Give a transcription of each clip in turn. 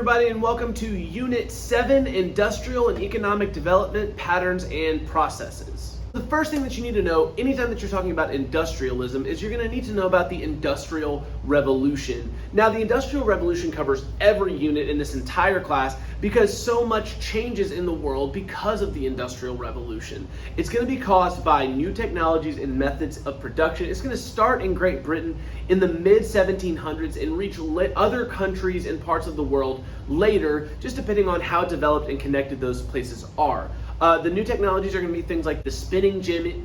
everybody, and welcome to Unit 7, Industrial and Economic Development Patterns and Processes. The first thing that you need to know anytime that you're talking about industrialism is you're going to need to know about the Industrial Revolution. Now, the Industrial Revolution covers every unit in this entire class because so much changes in the world because of the Industrial Revolution. It's going to be caused by new technologies and methods of production. It's going to start in Great Britain in the mid-1700s and reach other countries and parts of the world later, just depending on how developed and connected those places are. The new technologies are going to be things like the spinning jenny,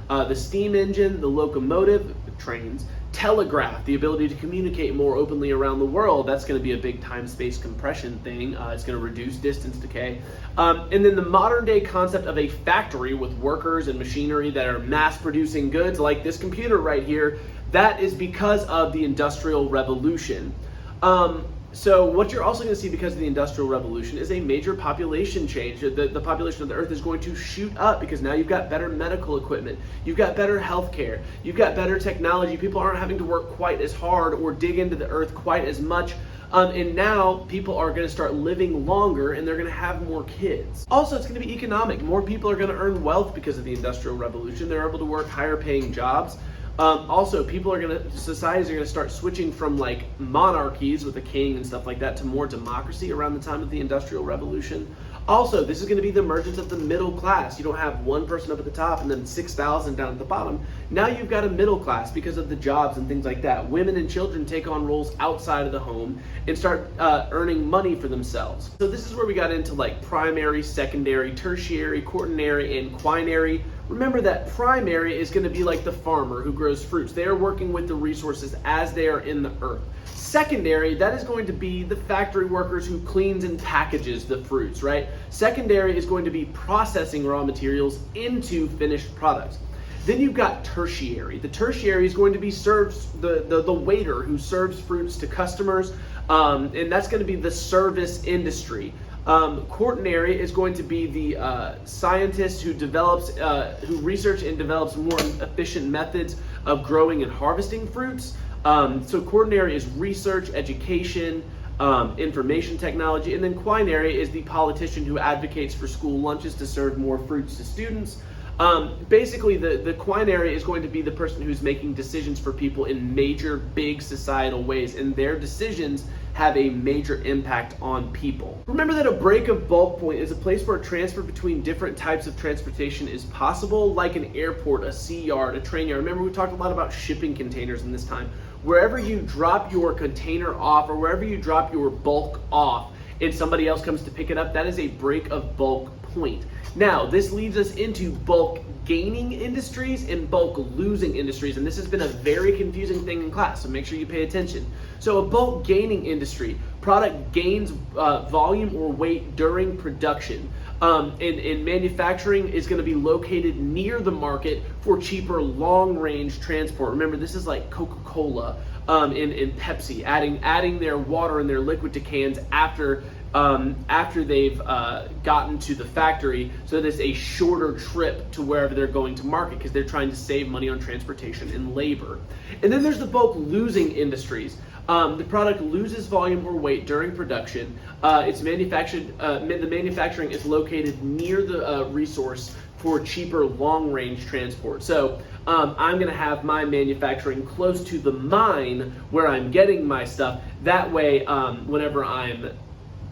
the steam engine, the locomotive, the trains, telegraph, the ability to communicate more openly around the world. That's going to be a big time-space compression thing. It's going to reduce distance decay. And then the modern day concept of a factory with workers and machinery that are mass producing goods like this computer right here, that is because of the Industrial Revolution. So what you're also going to see because of the Industrial Revolution is a major population change. The population of the earth is going to shoot up because now you've got better medical equipment, you've got better healthcare, you've got better technology. People aren't having to work quite as hard or dig into the earth quite as much. And now people are going to start living longer and they're going to have more kids. Also, it's going to be economic. More people are going to earn wealth because of the Industrial Revolution. They're able to work higher paying jobs. Also, societies are going to start switching from like monarchies with a king and stuff like that to more democracy around the time of the Industrial Revolution. Also, this is going to be the emergence of the middle class. You don't have one person up at the top and then 6,000 down at the bottom. Now you've got a middle class because of the jobs and things like that. Women and children take on roles outside of the home and start earning money for themselves. So this is where we got into like primary, secondary, tertiary, quaternary, and quinary. Remember that primary is going to be like the farmer who grows fruits. They are working with the resources as they are in the earth. Secondary, that is going to be the factory workers who cleans and packages the fruits, right? Secondary is going to be processing raw materials into finished products. Then you've got tertiary. The tertiary is going to be the waiter who serves fruits to customers, and that's going to be the service industry. Quaternary is going to be the scientist who research and develops more efficient methods of growing and harvesting fruits. So quaternary is research, education, information technology, and then quinary is the politician who advocates for school lunches to serve more fruits to students. Basically, the quinary is going to be the person who's making decisions for people in major, big societal ways, and their decisions have a major impact on people. Remember that a break of bulk point is a place where a transfer between different types of transportation is possible, like an airport, a sea yard, a train yard. Remember, we talked a lot about shipping containers in this time. Wherever you drop your container off or wherever you drop your bulk off and somebody else comes to pick it up, that is a break of bulk point. Now, this leads us into bulk gaining industries and bulk losing industries, and this has been a very confusing thing in class, so make sure you pay attention. So a bulk gaining industry, product gains volume or weight during production. And manufacturing is going to be located near the market for cheaper long-range transport. Remember, this is like Coca-Cola and Pepsi adding their water and their liquid to cans after they've gotten to the factory, so that it's a shorter trip to wherever they're going to market because they're trying to save money on transportation and labor. And then there's the bulk losing industries. The product loses volume or weight during production. It's manufactured. The manufacturing is located near the resource for cheaper long-range transport. So I'm going to have my manufacturing close to the mine where I'm getting my stuff. That way, whenever I'm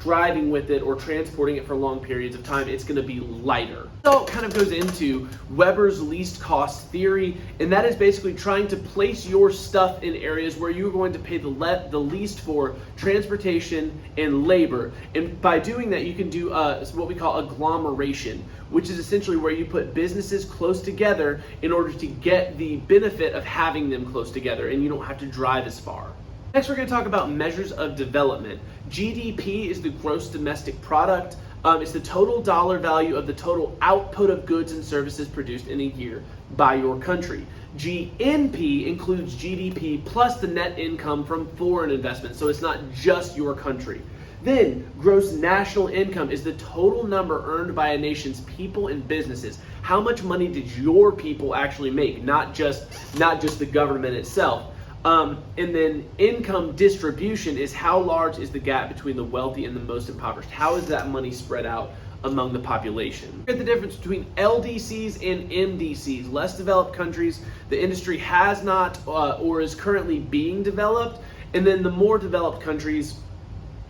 driving with it or transporting it for long periods of time, it's going to be lighter. So it kind of goes into Weber's least cost theory, and that is basically trying to place your stuff in areas where you're going to pay the least for transportation and labor. And by doing that, you can do what we call agglomeration, which is essentially where you put businesses close together in order to get the benefit of having them close together, and you don't have to drive as far. Next, we're going to talk about measures of development. GDP is the gross domestic product. It's the total dollar value of the total output of goods and services produced in a year by your country. GNP includes GDP plus the net income from foreign investments, so it's not just your country. Then, gross national income is the total number earned by a nation's people and businesses. How much money did your people actually make, not just the government itself. And then income distribution is how large is the gap between the wealthy and the most impoverished. How is that money spread out among the population? Look at the difference between LDCs and MDCs. Less developed countries, the industry has not or is currently being developed. And then the more developed countries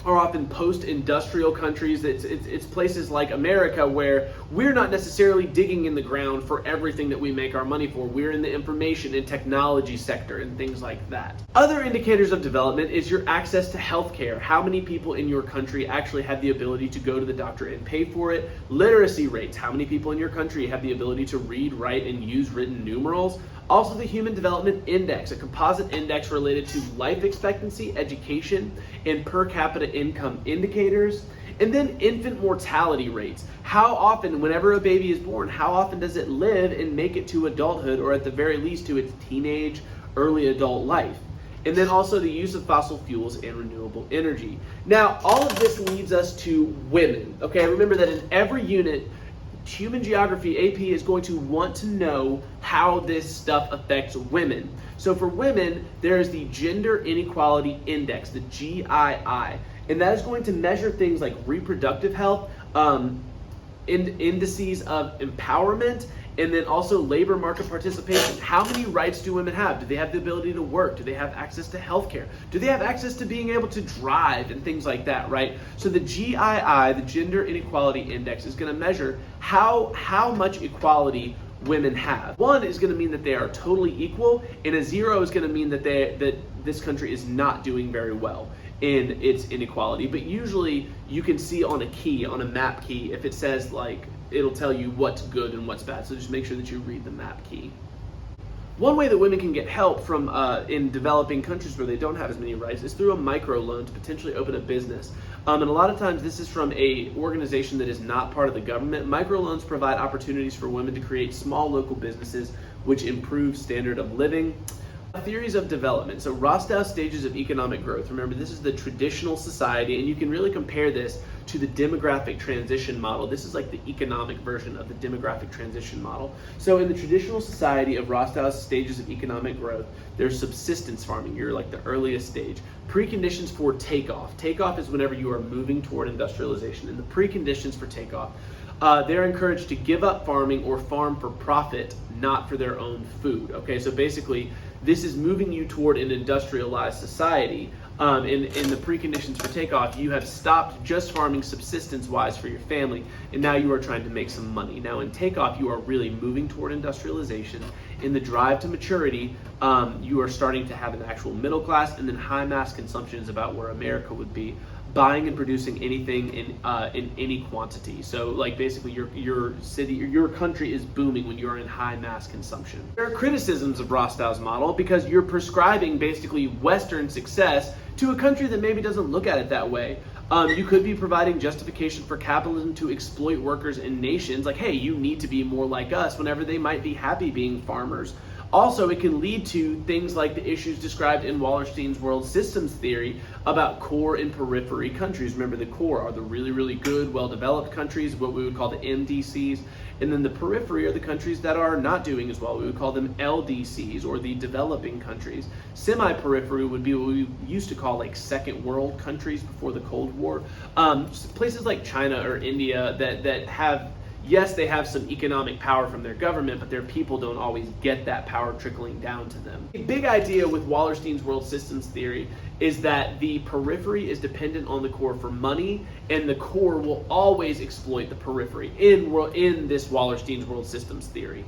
are often post-industrial countries. It's places like America where we're not necessarily digging in the ground for everything that we make our money for. We're in the information and technology sector and things like that. Other indicators of development is your access to healthcare. How many people in your country actually have the ability to go to the doctor and pay for it? Literacy rates. How many people in your country have the ability to read, write, and use written numerals? Also the Human Development Index, a composite index related to life expectancy, education, and per capita income indicators. And then infant mortality rates. How often, whenever a baby is born, how often does it live and make it to adulthood, or at the very least to its teenage, early adult life? And then also the use of fossil fuels and renewable energy. Now, all of this leads us to women. Okay, remember that in every unit, Human Geography AP is going to want to know how this stuff affects women. So for women, there is the Gender Inequality Index, the GII, and that is going to measure things like reproductive health, indices of empowerment, and then also labor market participation. How many rights do women have? Do they have the ability to work? Do they have access to healthcare? Do they have access to being able to drive and things like that, right? So the GII, the Gender Inequality Index, is going to measure how much equality women have. 1 is going to mean that they are totally equal, and a 0 is going to mean that this country is not doing very well in its inequality. But usually you can see on a map key, if it says like, it'll tell you what's good and what's bad. So just make sure that you read the map key. One way that women can get help from in developing countries where they don't have as many rights is through a microloan to potentially open a business. And a lot of times this is from a organization that is not part of the government. Microloans provide opportunities for women to create small local businesses which improve standard of living. Theories of development. So Rostow's stages of economic growth. Remember, this is the traditional society, and you can really compare this to the demographic transition model. This is like the economic version of the demographic transition model. So in the traditional society of Rostow's stages of economic growth, there's subsistence farming. You're like the earliest stage. Preconditions for takeoff. Takeoff is whenever you are moving toward industrialization. And the preconditions for takeoff, they're encouraged to give up farming or farm for profit, not for their own food. Okay, so basically, this is moving you toward an industrialized society. In the preconditions for takeoff, you have stopped just farming subsistence-wise for your family, and now you are trying to make some money. Now in takeoff, you are really moving toward industrialization. In the drive to maturity, you are starting to have an actual middle class, and then high mass consumption is about where America would be, buying and producing anything in any quantity. So like basically your city, your country is booming when you're in high mass consumption. There are criticisms of Rostow's model because you're prescribing basically Western success to a country that maybe doesn't look at it that way. You could be providing justification for capitalism to exploit workers in nations, like, hey, you need to be more like us, whenever they might be happy being farmers. Also, it can lead to things like the issues described in Wallerstein's world systems theory about core and periphery countries. Remember, the core are the really, really good, well-developed countries, what we would call the MDCs. And then the periphery are the countries that are not doing as well. We would call them LDCs, or the developing countries. Semi-periphery would be what we used to call like second world countries before the Cold War. Places like China or India that have, yes, they have some economic power from their government, but their people don't always get that power trickling down to them. A big idea with Wallerstein's world systems theory is that the periphery is dependent on the core for money, and the core will always exploit the periphery in this Wallerstein's world systems theory.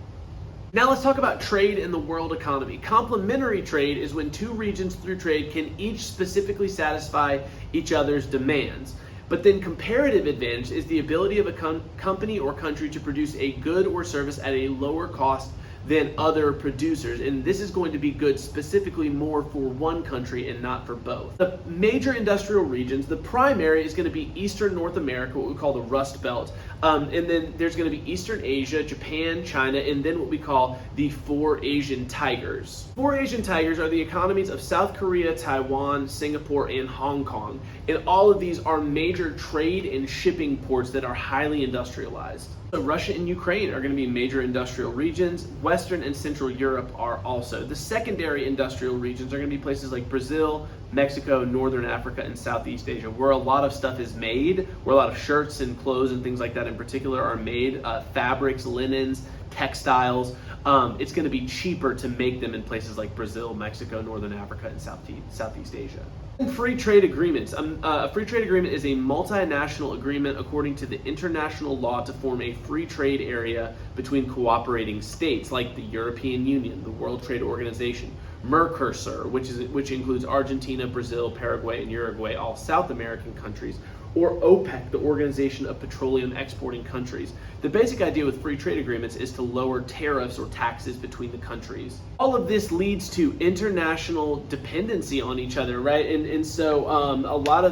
Now let's talk about trade in the world economy. Complementary trade is when two regions through trade can each specifically satisfy each other's demands. But then comparative advantage is the ability of a company or country to produce a good or service at a lower cost than other producers. And this is going to be good specifically more for one country and not for both. The major industrial regions, the primary is going to be Eastern North America, what we call the Rust Belt. And then there's going to be Eastern Asia, Japan, China, and then what we call the 4 Asian tigers. 4 Asian tigers are the economies of South Korea, Taiwan, Singapore, and Hong Kong. And all of these are major trade and shipping ports that are highly industrialized. So Russia and Ukraine are going to be major industrial regions. Western and Central Europe are also. The secondary industrial regions are going to be places like Brazil, Mexico, Northern Africa, and Southeast Asia, where a lot of stuff is made, where a lot of shirts and clothes and things like that in particular are made, fabrics, linens, textiles. It's going to be cheaper to make them in places like Brazil, Mexico, Northern Africa, and Southeast Asia. And free trade agreements. A free trade agreement is a multinational agreement according to the international law to form a free trade area between cooperating states like the European Union, the World Trade Organization, Mercosur, which includes Argentina, Brazil, Paraguay, and Uruguay, all South American countries, or OPEC, the Organization of Petroleum Exporting Countries. The basic idea with free trade agreements is to lower tariffs or taxes between the countries. All of this leads to international dependency on each other, right? And so a lot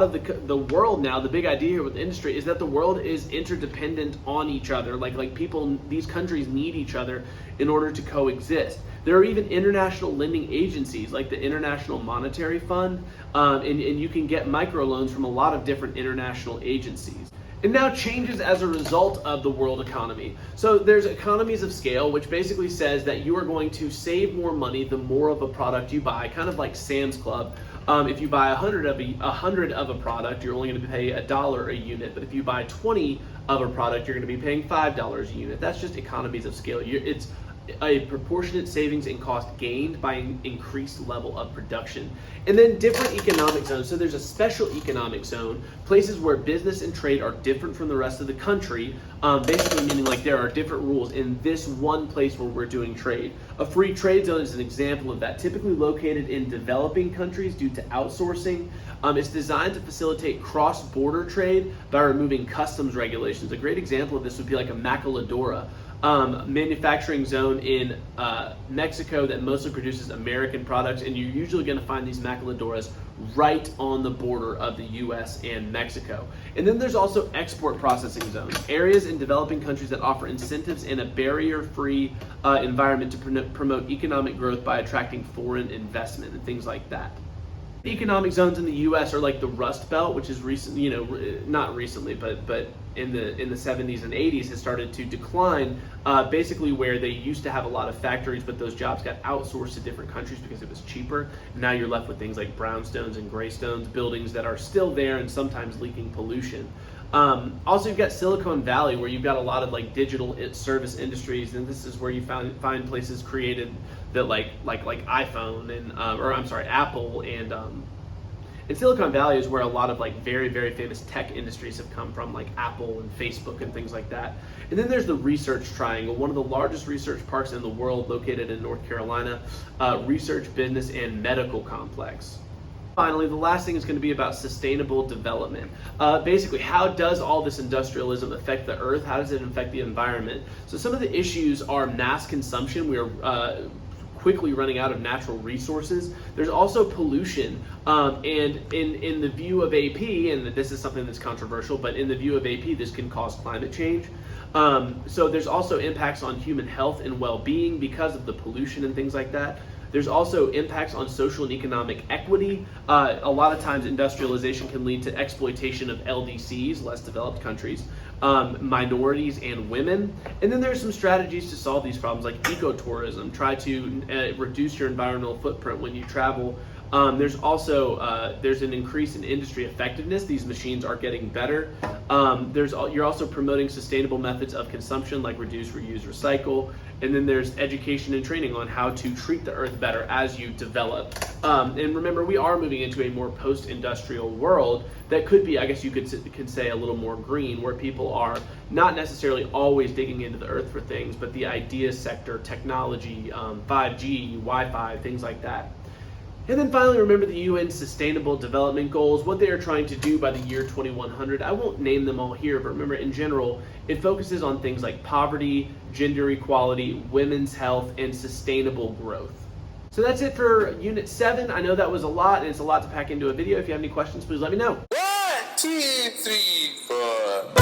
of the world now, the big idea here with the industry is that the world is interdependent on each other. Like people, these countries need each other in order to coexist. There are even international lending agencies like the International Monetary Fund, and you can get microloans from a lot of different international agencies. And now changes as a result of the world economy. So there's economies of scale, which basically says that you are going to save more money the more of a product you buy, kind of like Sam's Club. If you buy 100 of a product, you're only going to pay $1 a unit. But if you buy 20 of a product, you're going to be paying $5 a unit. That's just economies of scale. It's a proportionate savings in cost gained by an increased level of production. And then different economic zones. So there's a special economic zone, places where business and trade are different from the rest of the country, basically meaning like there are different rules in this one place where we're doing trade. A free trade zone is an example of that, typically located in developing countries due to outsourcing. It's designed to facilitate cross-border trade by removing customs regulations. A great example of this would be like a maquiladora, manufacturing zone in Mexico that mostly produces American products, and you're usually going to find these maquiladoras right on the border of the US and Mexico. And then there's also export processing zones, areas in developing countries that offer incentives in a barrier-free environment to promote economic growth by attracting foreign investment and things like that. Economic zones in the U.S. are like the Rust Belt, which is recent, not recently, but in the 70s and 80s has started to decline. Basically, where they used to have a lot of factories, but those jobs got outsourced to different countries because it was cheaper. And now you're left with things like brownstones and graystones, buildings that are still there and sometimes leaking pollution. Also, you've got Silicon Valley, where you've got a lot of like digital service industries, and this is where you find places created that like iPhone and Apple, and Silicon Valley is where a lot of like very, very famous tech industries have come from, like Apple and Facebook and things like that. And then there's the Research Triangle, one of the largest research parks in the world, located in North Carolina, research, business, and medical complex. Finally, the last thing is going to be about sustainable development. Basically, how does all this industrialism affect the earth? How does it affect the environment? So some of the issues are mass consumption. We are quickly running out of natural resources. There's also pollution, and in the view of AP, and this is something that's controversial, but in the view of AP, this can cause climate change. So there's also impacts on human health and well-being because of the pollution and things like that. There's also impacts on social and economic equity. A lot of times industrialization can lead to exploitation of LDCs, less developed countries, minorities, and women. And then there's some strategies to solve these problems, like ecotourism. Try to reduce your environmental footprint when you travel. There's also there's an increase in industry effectiveness. These machines are getting better. You're also promoting sustainable methods of consumption, like reduce, reuse, recycle. And then there's education and training on how to treat the earth better as you develop. And remember, we are moving into a more post-industrial world that could be, I guess you could say, a little more green, where people are not necessarily always digging into the earth for things, but the ideas sector, technology, 5G, Wi-Fi, things like that. And then finally, remember the UN Sustainable Development Goals, what they are trying to do by the year 2100. I won't name them all here, but remember, in general, it focuses on things like poverty, gender equality, women's health, and sustainable growth. So that's it for Unit 7. I know that was a lot, and it's a lot to pack into a video. If you have any questions, please let me know. 1, 2, 3, 4.